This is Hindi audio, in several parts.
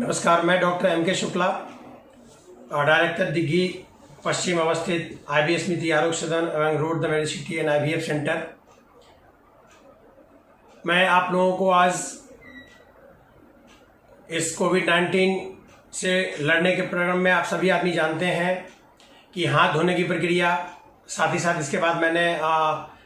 नमस्कार, मैं doctor M.K. Shukla, director Diggi पश्चिम अवस्थित IBS स्मृति आरोग्य सदन एवं road the medicity and IVF centre. मैं आप लोगों को आज इस कोविड-19 से लड़ने के प्रोग्राम में आप सभी आदमी जानते हैं कि हाथ धोने की प्रक्रिया, साथ ही साथ इसके बाद मैंने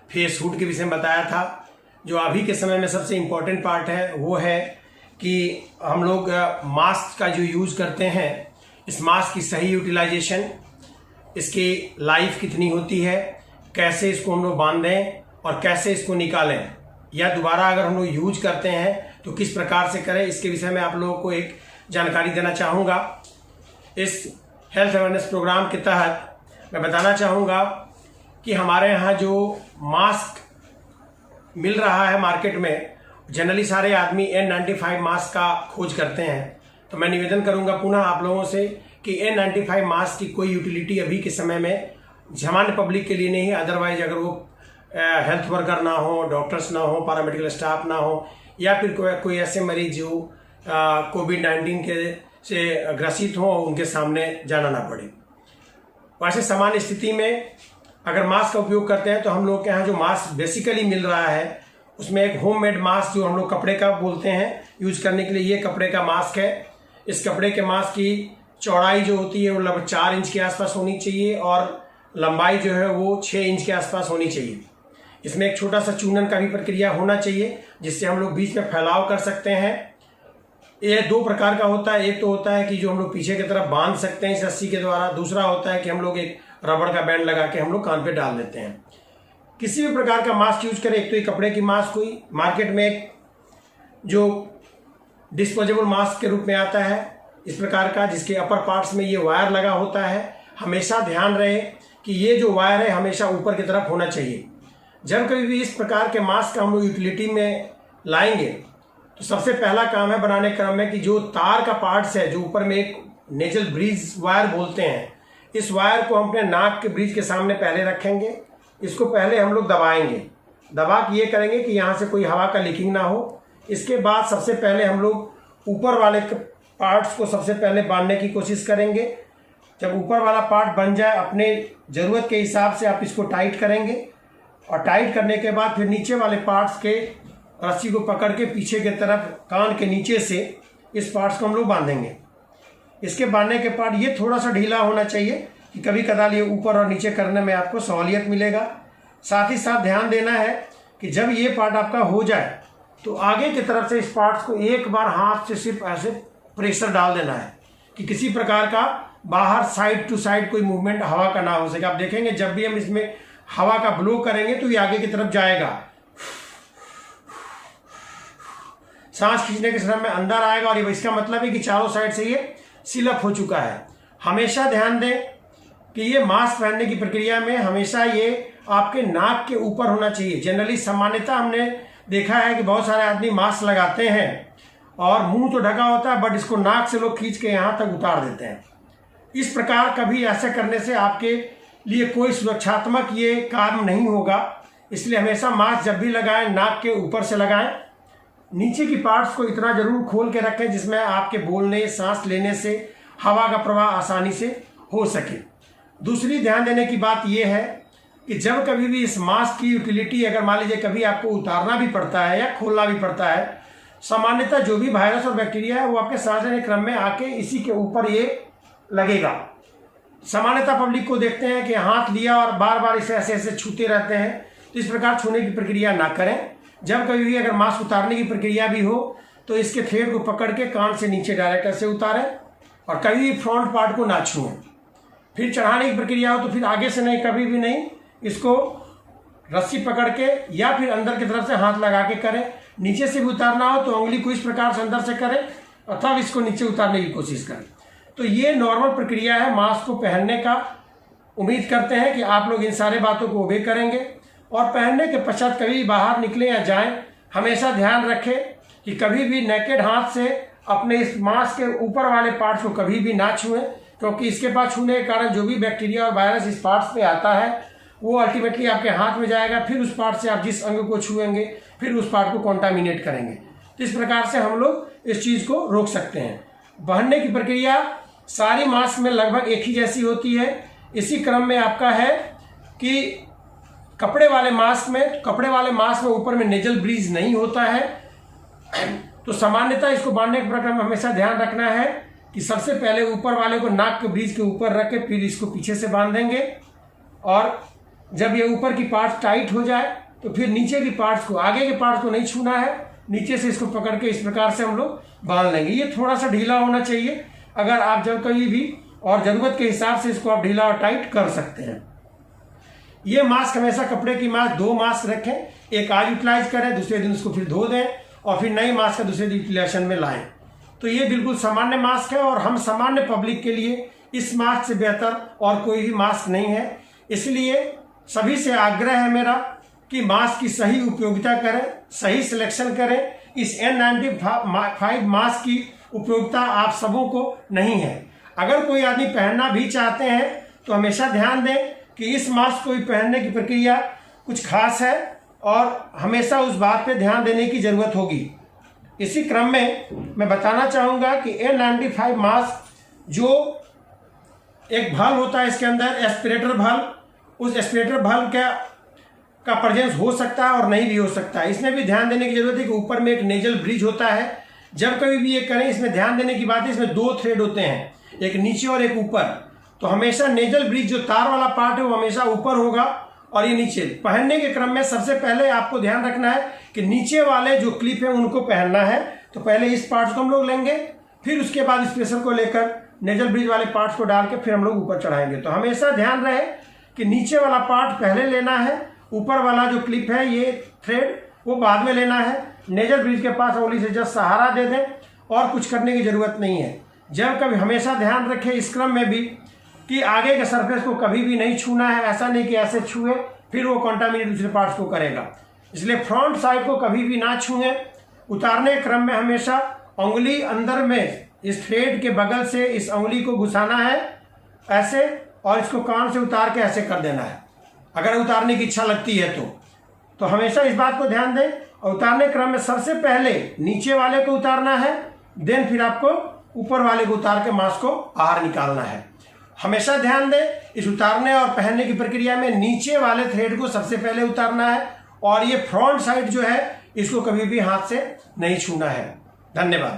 फेस हुड के विषय में बताया था। जो अभी के समय में सबसे इम्पोर्टेंट पार्ट है वो है कि हम लोग मास्क का जो यूज़ करते हैं, इस मास्क की सही यूटिलाइजेशन, इसकी लाइफ कितनी होती है, कैसे इसको हम लोग बांधें और कैसे इसको निकालें, या दोबारा अगर हम लोग यूज करते हैं तो किस प्रकार से करें, इसके विषय में आप लोगों को एक जानकारी देना चाहूँगा। इस हेल्थ अवेयरनेस प्रोग्राम के तहत मैं बताना चाहूँगा कि हमारे यहाँ जो मास्क मिल रहा है मार्केट में, जनरली सारे आदमी N95 मास्क का खोज करते हैं। तो मैं निवेदन करूंगा पुनः आप लोगों से कि N95 मास्क की कोई यूटिलिटी अभी के समय में सामान्य पब्लिक के लिए नहीं है। अदरवाइज अगर वो हेल्थ वर्कर ना हो, डॉक्टर्स ना हो, पैरामेडिकल स्टाफ ना हो, या फिर कोई ऐसे मरीज जो कोविड-19 के से ग्रसित हो, उनके सामने जाना ना पड़े। वैसे सामान्य स्थिति में अगर मास्क का उपयोग करते हैं तो हम लोग के यहाँ जो मास्क बेसिकली मिल रहा है उसमें एक होममेड मास्क जो हम लोग कपड़े का बोलते हैं यूज करने के लिए, ये कपड़े का मास्क है। इस कपड़े के मास्क की चौड़ाई जो होती है वो लगभग 4 इंच के आसपास होनी चाहिए और लंबाई जो है वो 6 इंच के आसपास होनी चाहिए। इसमें एक छोटा सा चूनन का भी प्रक्रिया होना चाहिए जिससे हम लोग बीच में फैलाव कर सकते हैं। ये 2 प्रकार का होता है। एक तो होता है कि जो हम लोग पीछे की तरफ बांध सकते हैं इस रस्सी के द्वारा, दूसरा होता है कि हम लोग एक रबड़ का बैंड लगा के हम लोग कान पे डाल देते हैं। किसी भी प्रकार का मास्क यूज करें, एक तो ये कपड़े की मास्क हुई, मार्केट में एक जो डिस्पोजेबल मास्क के रूप में आता है इस प्रकार का, जिसके अपर पार्ट्स में ये वायर लगा होता है। हमेशा ध्यान रहे कि ये जो वायर है हमेशा ऊपर की तरफ होना चाहिए। जब कभी भी इस प्रकार के मास्क का हम लोग यूटिलिटी में लाएंगे तो सबसे पहला काम है बनाने क्रम में कि जो तार का पार्ट्स है, जो ऊपर में एक नेजल ब्रिज वायर बोलते हैं, इस वायर को हम अपने नाक के ब्रिज के सामने पहले रखेंगे। इसको पहले हम लोग दबाएंगे, दबा के ये करेंगे कि यहाँ से कोई हवा का लीकिंग ना हो। इसके बाद सबसे पहले हम लोग ऊपर वाले पार्ट्स को सबसे पहले बांधने की कोशिश करेंगे। जब ऊपर वाला पार्ट बन जाए, अपने ज़रूरत के हिसाब से आप इसको टाइट करेंगे और टाइट करने के बाद फिर नीचे वाले पार्ट्स के रस्सी को पकड़ के पीछे की तरफ कान के नीचे से इस पार्ट्स को हम लोग बांधेंगे। इसके बांधने के बाद ये थोड़ा सा ढीला होना चाहिए कि कभी कदाल ये ऊपर और नीचे करने में आपको सहूलियत मिलेगा। साथ ही साथ ध्यान देना है कि जब ये पार्ट आपका हो जाए तो आगे की तरफ से इस पार्ट्स को एक बार हाथ से सिर्फ ऐसे प्रेशर डाल देना है कि किसी प्रकार का बाहर साइड टू साइड कोई मूवमेंट हवा का ना हो सके। आप देखेंगे जब भी हम इसमें हवा का ब्लो करेंगे तो ये आगे की तरफ जाएगा, सांस खींचने के समय में अंदर आएगा और इसका मतलब है कि चारों साइड से ये सील अप हो चुका है। हमेशा ध्यान दें कि ये मास्क पहनने की प्रक्रिया में हमेशा ये आपके नाक के ऊपर होना चाहिए। जनरली सामान्यतः हमने देखा है कि बहुत सारे आदमी मास्क लगाते हैं और मुंह तो ढका होता है, बट इसको नाक से लोग खींच के यहाँ तक उतार देते हैं। इस प्रकार कभी ऐसा करने से आपके लिए कोई सुरक्षात्मक ये काम नहीं होगा। इसलिए हमेशा मास्क जब भी लगाएं नाक के ऊपर से लगाएं। नीचे की पार्ट्स को इतना जरूर खोल के रखें जिसमें आपके बोलने, सांस लेने से हवा का प्रवाह आसानी से हो सके। दूसरी ध्यान देने की बात यह है कि जब कभी भी इस मास्क की यूटिलिटी, अगर मान लीजिए कभी आपको उतारना भी पड़ता है या खोलना भी पड़ता है, सामान्यतः जो भी वायरस और बैक्टीरिया है वो आपके सांस लेने क्रम में आके इसी के ऊपर ये लगेगा। सामान्यतः पब्लिक को देखते हैं कि हाथ लिया और बार बार इसे ऐसे ऐसे छूते रहते हैं, तो इस प्रकार छूने की प्रक्रिया ना करें। जब कभी भी अगर मास्क उतारने की प्रक्रिया भी हो तो इसके थ्रेड को पकड़ के कान से नीचे डायरेक्ट ऐसे उतारें और कभी भी फ्रंट पार्ट को ना छुएं। फिर चढ़ाने की प्रक्रिया हो तो फिर आगे से नहीं, कभी भी नहीं, इसको रस्सी पकड़ के या फिर अंदर की तरफ से हाथ लगा के करें। नीचे से भी उतारना हो तो उंगली को इस प्रकार से अंदर से करें और तब इसको नीचे उतारने की कोशिश करें। तो ये नॉर्मल प्रक्रिया है मास्क को पहनने का। उम्मीद करते हैं कि आप लोग इन सारे बातों को ओबे करेंगे और पहनने के पश्चात कभी बाहर निकले या जाएं, हमेशा ध्यान रखें कि कभी भी नेकेड हाथ से अपने इस मास्क के ऊपर वाले पार्ट्स को कभी भी ना छुएं, क्योंकि इसके पास छूने के कारण जो भी बैक्टीरिया और वायरस इस पार्ट्स पे आता है वो अल्टीमेटली आपके हाथ में जाएगा। फिर उस पार्ट से आप जिस अंग को छुएंगे फिर उस पार्ट को कॉन्टामिनेट करेंगे। तो इस प्रकार से हम लोग इस चीज़ को रोक सकते हैं। बहनने की प्रक्रिया सारी मास्क में लगभग एक ही जैसी होती है। इसी क्रम में आपका है कि कपड़े वाले मास्क में ऊपर में नेजल ब्रीज नहीं होता है। तो सामान्यतः इसको बांधने के प्रक्रिया में हमेशा ध्यान रखना है कि सबसे पहले ऊपर वाले को नाक के ब्रीज के ऊपर रख के फिर इसको पीछे से बांध देंगे, और जब ये ऊपर की पार्ट टाइट हो जाए तो फिर नीचे की पार्ट्स को, आगे के पार्ट्स को नहीं छूना है, नीचे से इसको पकड़ के इस प्रकार से हम लोग बांध लेंगे। ये थोड़ा सा ढीला होना चाहिए, अगर आप जब कभी भी और ज़रूरत के हिसाब से इसको आप ढीला और टाइट कर सकते हैं। ये मास्क हमेशा कपड़े की मास्क 2 मास्क रखें, एक आज यूटिलाइज करें, दूसरे दिन उसको फिर धो दें और फिर नई मास्क का दूसरे दिन यूटिलाइजेशन में लाएं। तो ये बिल्कुल सामान्य मास्क है और हम सामान्य पब्लिक के लिए इस मास्क से बेहतर और कोई भी मास्क नहीं है। इसलिए सभी से आग्रह है मेरा कि मास्क की सही उपयोगिता करें, सही सिलेक्शन करें। इस N95 मास्क की उपयोगिता आप सबों को नहीं है। अगर कोई आदमी पहनना भी चाहते हैं तो हमेशा ध्यान दें कि इस मास्क को भी पहनने की प्रक्रिया कुछ खास है और हमेशा उस बात पे ध्यान देने की ज़रूरत होगी। इसी क्रम में मैं बताना चाहूँगा कि N95 मास्क जो एक भल्व होता है, इसके अंदर एस्पिरेटर भल्व, उस एस्पिरेटर भल्व का प्रेजेंस हो सकता है और नहीं भी हो सकता है। इसमें भी ध्यान देने की जरूरत है कि ऊपर में एक नेजल ब्रिज होता है। जब कभी भी ये करें, इसमें ध्यान देने की बात है, इसमें 2 थ्रेड होते हैं, एक नीचे और एक ऊपर। तो हमेशा नेजल ब्रिज जो तार वाला पार्ट है वो हमेशा ऊपर होगा और ये नीचे। पहनने के क्रम में सबसे पहले आपको ध्यान रखना है कि नीचे वाले जो क्लिप है उनको पहनना है। तो पहले इस पार्ट को हम लोग लेंगे, फिर उसके बाद इस प्रेशर को लेकर नेजल ब्रिज वाले पार्ट्स को डाल के फिर हम लोग ऊपर चढ़ाएंगे। तो हमेशा ध्यान रहे कि नीचे वाला पार्ट पहले लेना है, ऊपर वाला जो क्लिप है ये थ्रेड वो बाद में लेना है। नेजल ब्रिज के पास उंगली से जस्ट सहारा दे दें और कुछ करने की ज़रूरत नहीं है। जब कभी हमेशा ध्यान रखें इस क्रम में भी कि आगे के सरफेस को कभी भी नहीं छूना है। ऐसा नहीं कि ऐसे छुए फिर वो कॉन्टामिनेट दूसरे पार्ट्स को करेगा, इसलिए फ्रंट साइड को कभी भी ना छुएं। उतारने के क्रम में हमेशा उंगली अंदर में इस थ्रेड के बगल से इस उंगली को घुसाना है ऐसे, और इसको कान से उतार के ऐसे कर देना है अगर उतारने की इच्छा लगती है तो हमेशा इस बात को ध्यान दें। और उतारने क्रम में सबसे पहले नीचे वाले को उतारना है, देन फिर आपको ऊपर वाले को उतार के मास्क को बाहर निकालना है। हमेशा ध्यान दें इस उतारने और पहनने की प्रक्रिया में नीचे वाले थ्रेड को सबसे पहले उतारना है और ये फ्रंट साइड जो है इसको कभी भी हाथ से नहीं छूना है। धन्यवाद।